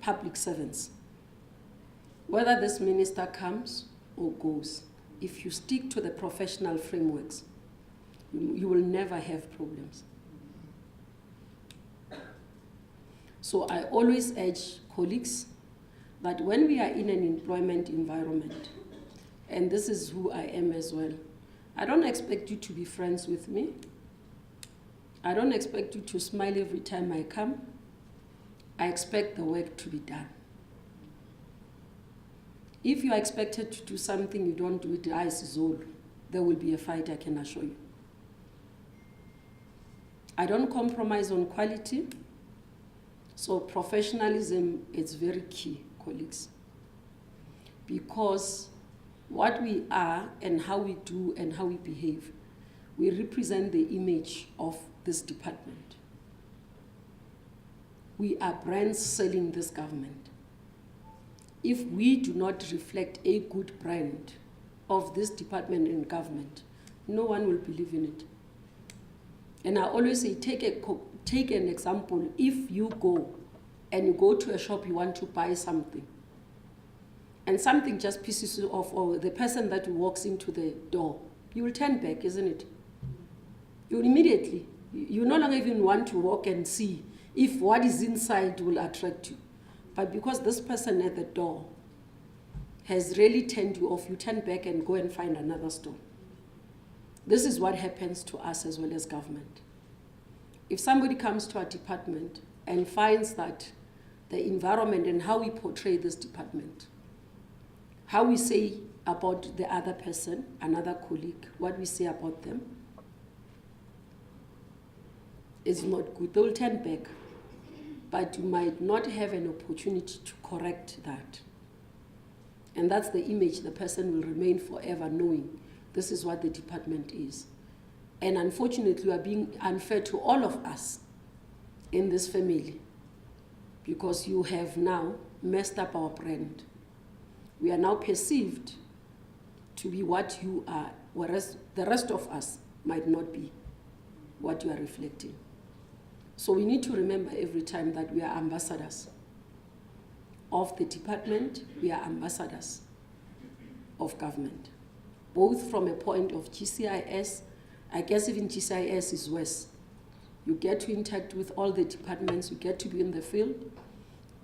public servants. Whether this minister comes or goes, if you stick to the professional frameworks, you will never have problems. So I always urge colleagues that when we are in an employment environment, and this is who I am as well, I don't expect you to be friends with me. I don't expect you to smile every time I come. I expect the work to be done. If you are expected to do something you don't do it, there will be a fight, I can assure you. I don't compromise on quality. So professionalism is very key, colleagues. Because what we are and how we do and how we behave, we represent the image of this department. We are brands selling this government. If we do not reflect a good brand of this department and government, no one will believe in it. And I always say, take an example. If you go and you go to a shop, you want to buy something, and something just pisses you off, or the person that walks into the door, you will turn back, isn't it? You immediately, you no longer even want to walk and see if what is inside will attract you. But because this person at the door has really turned you off, you turn back and go and find another store. This is what happens to us as well as government. If somebody comes to our department and finds that the environment and how we portray this department, how we say about the other person, another colleague, what we say about them, is not good, they will turn back. But you might not have an opportunity to correct that. And that's the image the person will remain forever knowing this is what the department is. And unfortunately, we are being unfair to all of us in this family, because you have now messed up our brand. We are now perceived to be what you are, whereas the rest of us might not be what you are reflecting. So we need to remember every time that we are ambassadors of the department, we are ambassadors of government, both from a point of GCIS. I guess even GCIS is worse. You get to interact with all the departments, you get to be in the field,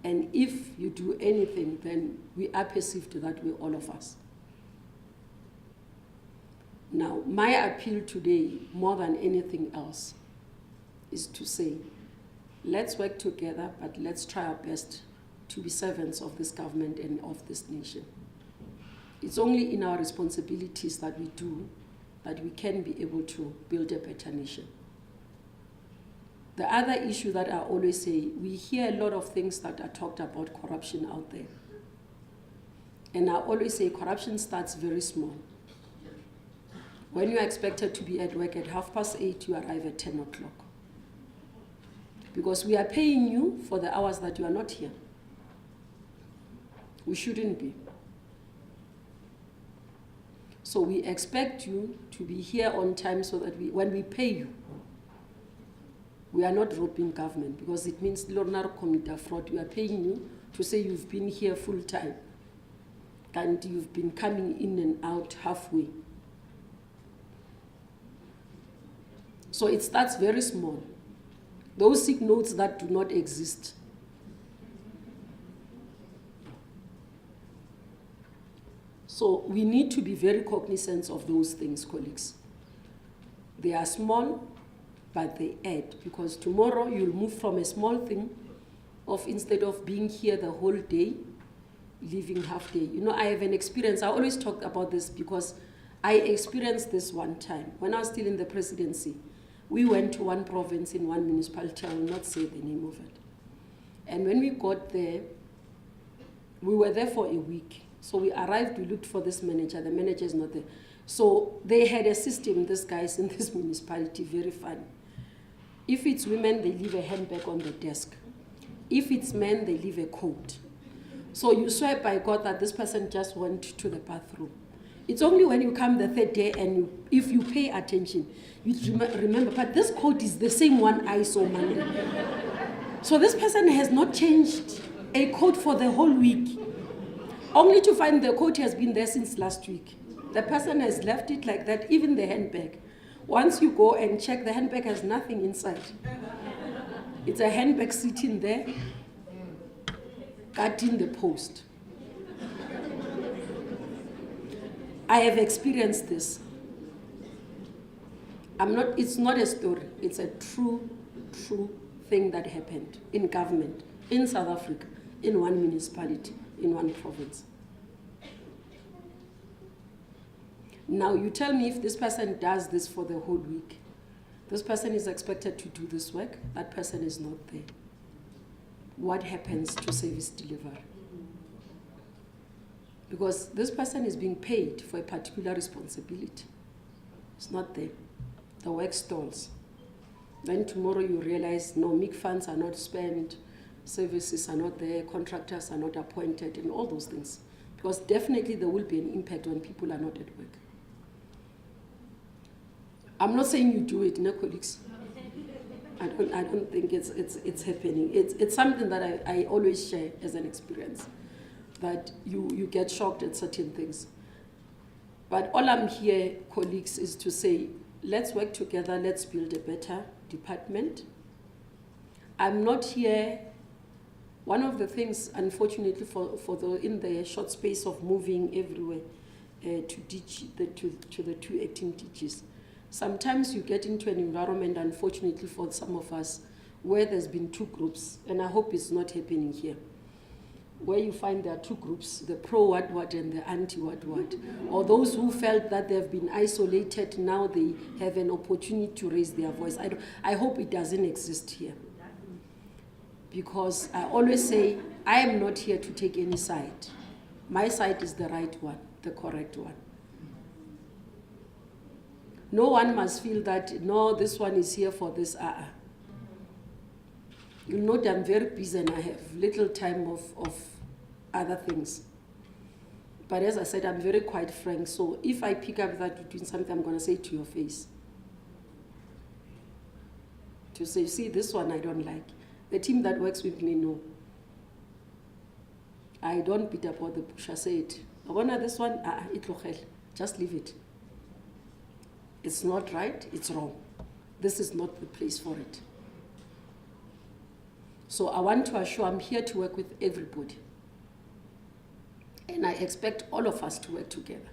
and if you do anything, then we are perceived that way, all of us. Now, my appeal today, more than anything else, is to say, let's work together, but let's try our best to be servants of this government and of this nation. It's only in our responsibilities that we do that we can be able to build a better nation. The other issue that I always say, we hear a lot of things that are talked about corruption out there. And I always say corruption starts very small. When you are expected to be at work at 8:30, you arrive at 10 o'clock. Because we are paying you for the hours that you are not here. We shouldn't be. So we expect you to be here on time so that when we pay you, we are not robbing government, because it means fraud. We are paying you to say you've been here full time and you've been coming in and out halfway. So it starts very small. Those sick notes that do not exist. So we need to be very cognizant of those things, colleagues. They are small, but they add, because tomorrow you'll move from a small thing of, instead of being here the whole day, leaving half day. You know, I have an experience. I always talk about this because I experienced this one time. When I was still in the presidency, we went to one province in one municipality. I will not say the name of it. And when we got there, we were there for a week. So we arrived, we looked for this manager. The manager is not there. So they had a system, these guys in this municipality, very fun. If it's women, they leave a handbag on the desk. If it's men, they leave a coat. So you swear by God that this person just went to the bathroom. It's only when you come the third day and if you pay attention, you remember, but this coat is the same one I saw Monday. So this person has not changed a coat for the whole week, only to find the coat has been there since last week. The person has left it like that, even the handbag. Once you go and check, the handbag has nothing inside. It's a handbag sitting there, cutting the post. I have experienced this. It's not a story, it's a true thing that happened in government, in South Africa, in one municipality, in one province. Now you tell me if this person does this for the whole week, this person is expected to do this work, that person is not there. What happens to service delivery? Because this person is being paid for a particular responsibility. It's not there. The work stalls. Then tomorrow you realize, no, MIC funds are not spent, services are not there, contractors are not appointed, and all those things. Because definitely there will be an impact when people are not at work. I'm not saying you do it, no, colleagues. I don't think it's happening. It's something that I always share as an experience, that you get shocked at certain things. But all I'm here, colleagues, is to say, let's work together, let's build a better department. I'm not here. One of the things, unfortunately, in the short space of moving everywhere to the two acting DGs, sometimes you get into an environment, unfortunately for some of us, where there's been two groups, and I hope it's not happening here, where you find there are two groups, the pro-what and the anti-what, or those who felt that they've been isolated, now they have an opportunity to raise their voice. I hope it doesn't exist here. Because I always say, I am not here to take any side. My side is the right one, the correct one. No one must feel that, no, this one is here for this. You know that I'm very busy and I have little time of other things. But as I said, I'm very quite frank. So if I pick up that you're doing something, I'm going to say it to your face. To say, see, this one I don't like. The team that works with me, no. I don't beat about the bush. I say it. I want this one, just leave it. It's not right, it's wrong. This is not the place for it. So I want to assure I'm here to work with everybody. And I expect all of us to work together.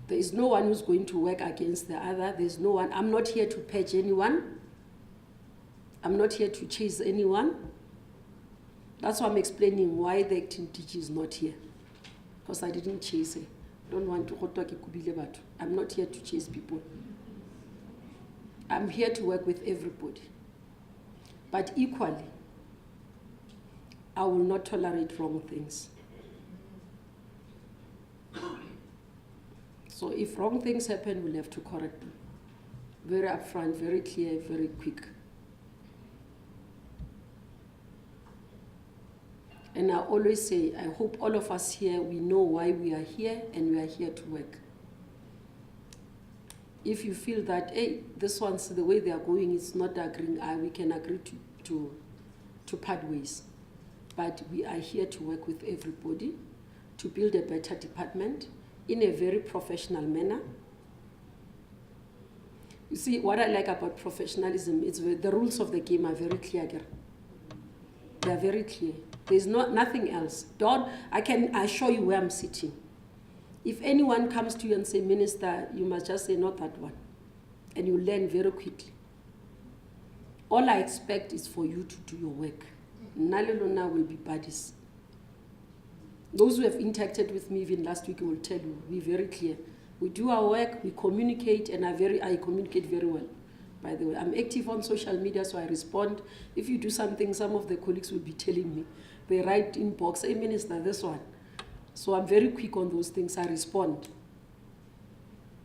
There is no one who's going to work against the other. There's no one. I'm not here to purge anyone. I'm not here to chase anyone. That's why I'm explaining why the acting DG is not here. Because I didn't chase her. I don't want to. I'm not here to chase people. I'm here to work with everybody. But equally, I will not tolerate wrong things. So if wrong things happen, we'll have to correct them. Very upfront, very clear, very quick. And I always say, I hope all of us here, we know why we are here and we are here to work. If you feel that, hey, this one's the way they are going, it's not agreeing, we can agree to part ways. But we are here to work with everybody to build a better department in a very professional manner. You see, what I like about professionalism is the rules of the game are very clear. They are very clear. There's nothing else. I can assure you where I'm sitting. If anyone comes to you and say, Minister, you must just say, not that one. And you learn very quickly. All I expect is for you to do your work. Nalelona will be buddies. Those who have interacted with me even last week will tell you, we're very clear. We do our work, we communicate, and I communicate very well. By the way, I'm active on social media, so I respond. If you do something, some of the colleagues will be telling me. They write in box, hey, Minister, this one. So I'm very quick on those things. I respond.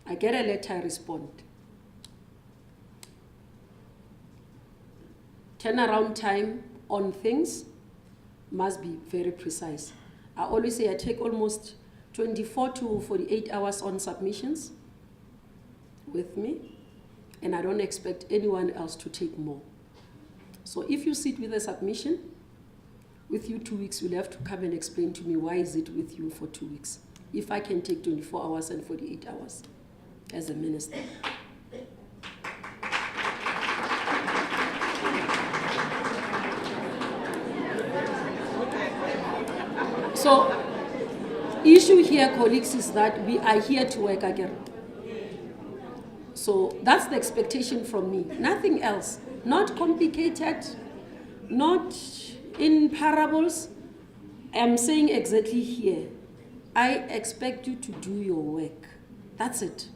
I get a letter, I respond. Turnaround time on things must be very precise. I always say I take almost 24 to 48 hours on submissions with me, and I don't expect anyone else to take more. So if you sit with a submission, with you 2 weeks, you'll have to come and explain to me why is it with you for 2 weeks, if I can take 24 hours and 48 hours as a minister. So, issue here, colleagues, is that we are here to work again. So that's the expectation from me. Nothing else. Not complicated, not in parables. I'm saying exactly here. I expect you to do your work. That's it.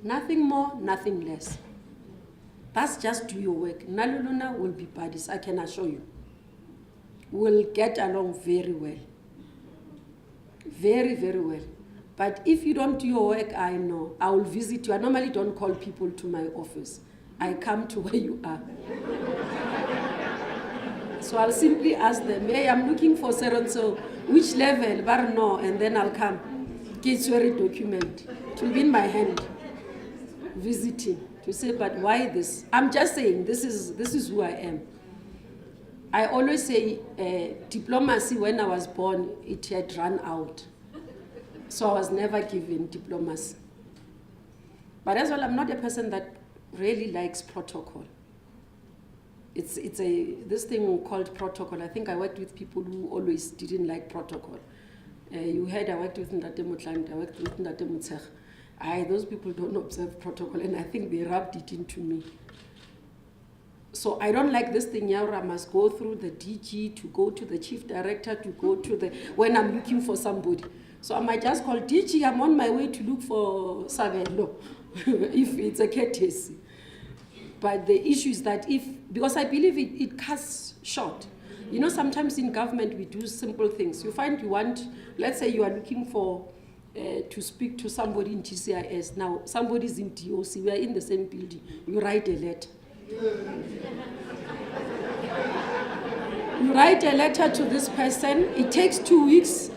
Nothing more, nothing less. That's just do your work. Naluluna will be buddies, I can assure you. We'll get along very well. Very, very well. But if you don't do your work, I know. I will visit you. I normally don't call people to my office. I come to where you are. So I'll simply ask them, hey, I'm looking for so which level? But no, and then I'll come. Get your document. It will be in my hand. Visiting. To say, but why this? I'm just saying, this is who I am. I always say, diplomacy, when I was born, it had run out. So I was never given diplomacy. But as well, I'm not a person that really likes protocol. It's this thing called protocol. I think I worked with people who always didn't like protocol. You heard I worked with Ndate Mutland, I worked with Ndate Mutshekga. Those people don't observe protocol, and I think they rubbed it into me. So I don't like this thing, I must go through the DG to go to the chief director to go to the, when I'm looking for somebody. So I might just call DG, I'm on my way to look for Savelo, if it's a courtesy. But the issue is that because I believe it cuts short. You know, sometimes in government we do simple things. You find you want, let's say you are looking for, to speak to somebody in GCIS. Now, somebody's in DOC, we are in the same building. You write a letter. You write a letter to this person. It takes 2 weeks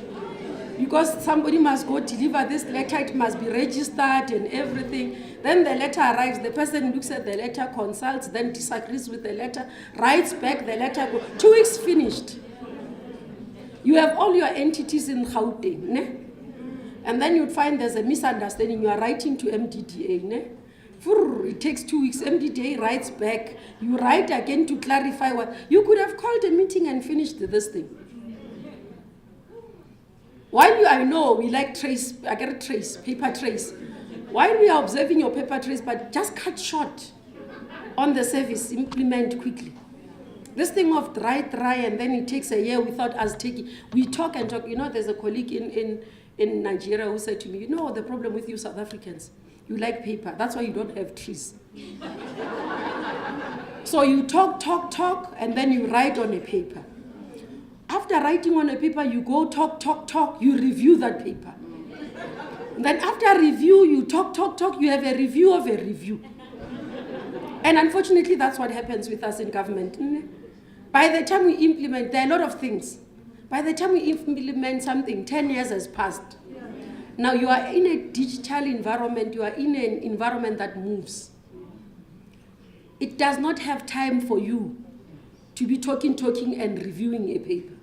because somebody must go deliver this letter. It must be registered and everything. Then the letter arrives. The person looks at the letter, consults, then disagrees with the letter, writes back the letter. 2 weeks finished. You have all your entities in Gauteng, ne? And then you'd find there's a misunderstanding. You are writing to MDDA, ne? It takes 2 weeks. MDDA writes back. You write again to clarify what. You could have called a meeting and finished this thing. While I know we like trace, I get a trace, paper trace. While we are observing your paper trace, but just cut short on the service, implement quickly. This thing of try, and then it takes a year without us taking. We talk and talk. You know, there's a colleague in Nigeria who said to me, you know, the problem with you South Africans, you like paper. That's why you don't have trees. So you talk, and then you write on a paper. After writing on a paper, you go talk, you review that paper. And then after review, you talk, you have a review of a review. And unfortunately, that's what happens with us in government. By the time we implement, there are a lot of things. By the time we implement something, 10 years has passed. Now you are in a digital environment, you are in an environment that moves. It does not have time for you to be talking and reviewing a paper.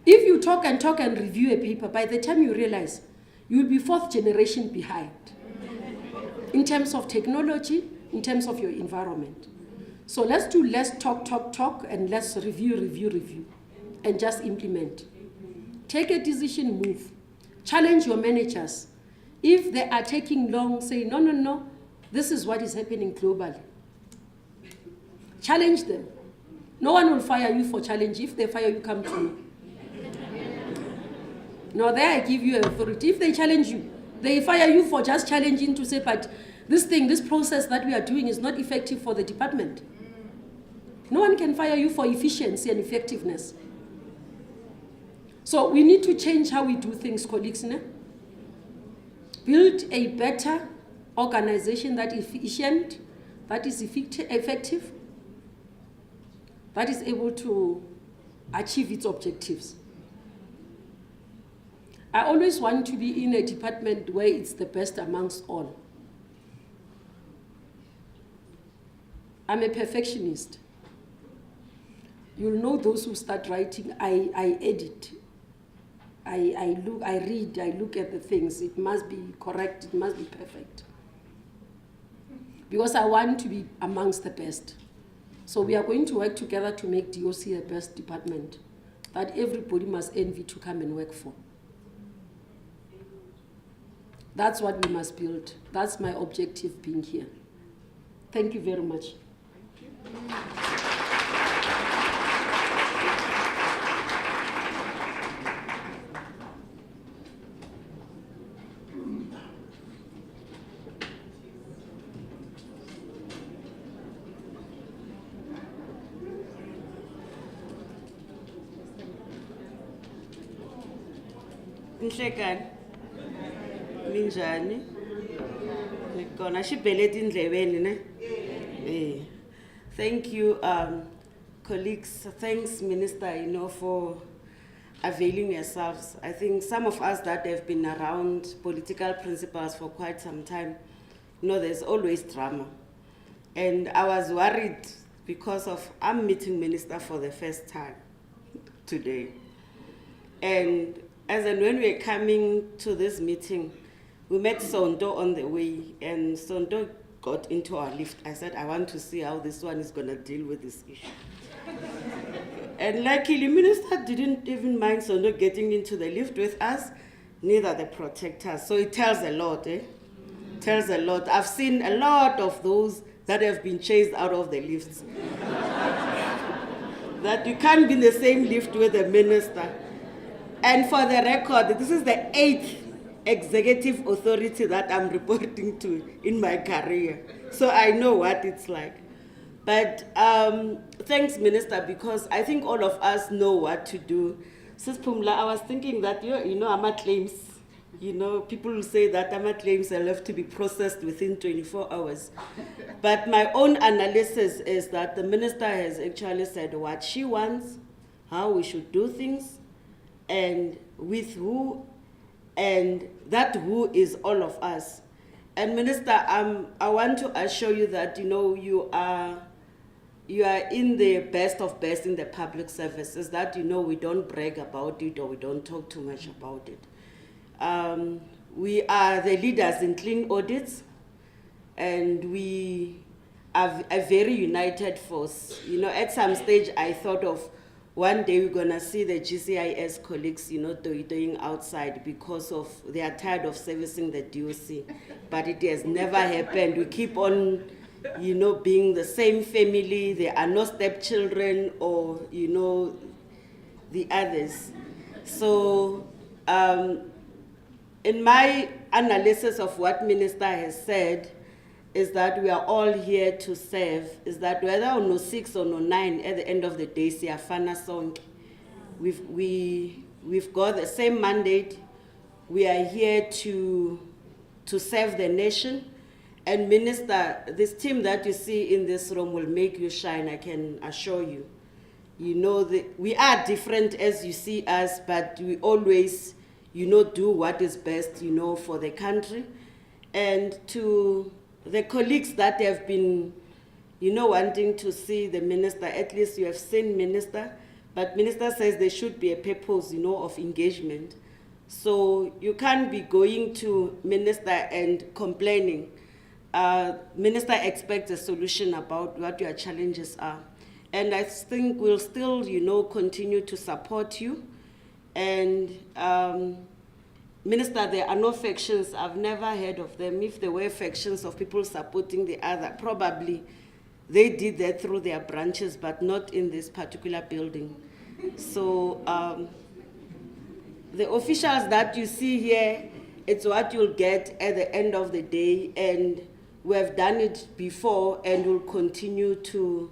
If you talk and review a paper, by the time you realize, you will be 4th generation behind. In terms of technology, in terms of your environment. So let's do less talk, and let's review, and just implement. Take a decision, move. Challenge your managers. If they are taking long, say, no, this is what is happening globally. Challenge them. No one will fire you for challenge. If they fire you, come to me. No, there I give you authority. If they challenge you, they fire you for just challenging to say, but this process that we are doing is not effective for the department. No one can fire you for efficiency and effectiveness. So we need to change how we do things, colleagues. Ne? Build a better organization that is efficient, that is effective, that is able to achieve its objectives. I always want to be in a department where it's the best amongst all. I'm a perfectionist. You'll know those who start writing, I edit. I look, I read, I look at the things. It must be correct, it must be perfect. Because I want to be amongst the best. So we are going to work together to make DOC the best department that everybody must envy to come and work for. That's what we must build. That's my objective being here. Thank you very much. Nhlekani minjani nikona xibeleti ndleveni ne thank you colleagues, thanks Minister for availing yourselves. I think some of us that have been around political principles for quite some time there's always drama, and I was worried because of I'm meeting Minister for the first time today, and as and when we were coming to this meeting, we met Sonto on the way, and Sonto got into our lift. I said, I want to see how this one is going to deal with this issue. And luckily, Minister didn't even mind Sonto getting into the lift with us, neither the protectors. So it tells a lot, eh? Tells a lot. I've seen a lot of those that have been chased out of the lifts. That you can't be in the same lift with the minister. And for the record, this is the 8th executive authority that I'm reporting to in my career. So I know what it's like. But thanks, Minister, because I think all of us know what to do. Sis Pumla, I was thinking that, AMA claims, people will say that AMA claims will have to be processed within 24 hours. But my own analysis is that the Minister has actually said what she wants, how we should do things, and with who, and that who is all of us. And Minister, I want to assure you that you are in the best of best in the public services. That we don't brag about it or we don't talk too much about it. We are the leaders in clean audits, and we are a very united force. At some stage I thought of one day we're gonna see the GCIS colleagues, doing outside because they are tired of servicing the DOC. But it has never happened. We keep on, being the same family. There are no stepchildren or, the others. So, in my analysis of what Minister has said, is that we are all here to serve, is that whether on no 6 or no 9, at the end of the day, siyafana sonke. We've got the same mandate. We are here to serve the nation. And Minister, this team that you see in this room will make you shine, I can assure you. We are different as you see us, but we always, do what is best, for the country. And to the colleagues that have been, wanting to see the Minister, at least you have seen Minister, but Minister says there should be a purpose, of engagement. So you can't be going to Minister and complaining. Minister expects a solution about what your challenges are. And I think we'll still, continue to support you. And Minister, there are no factions. I've never heard of them. If there were factions of people supporting the other, probably they did that through their branches, but not in this particular building. So the officials that you see here, it's what you'll get at the end of the day, and we have done it before and will continue to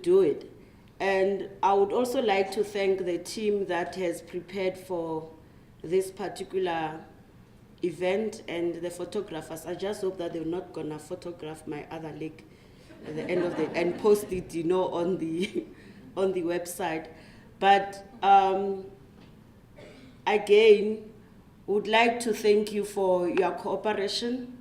do it. And I would also like to thank the team that has prepared for this particular event and the photographers. I just hope that they're not gonna photograph my other leg at the end of the and post it, on the website. But again, would like to thank you for your cooperation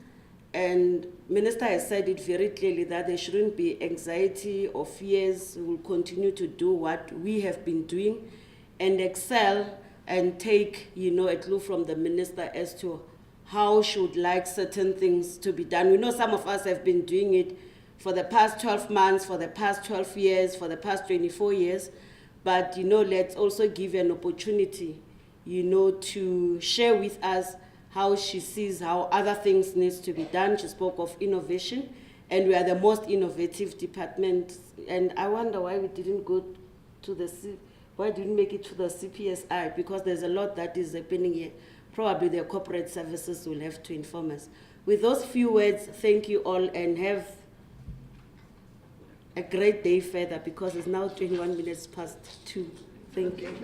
And Minister has said it very clearly that there shouldn't be anxiety or fears. We will continue to do what we have been doing and excel and take, a clue from the Minister as to how she would like certain things to be done. We know some of us have been doing it for the past 12 months, for the past 12 years, for the past 24 years. But, let's also give an opportunity, to share with us how she sees how other things needs to be done. She spoke of innovation, and we are the most innovative department. And I wonder why we didn't go to why didn't make it to the CPSI? Because there's a lot that is happening here. Probably the corporate services will have to inform us. With those few words, thank you all and have a great day further, because it's now 21 minutes past 2. Thank you.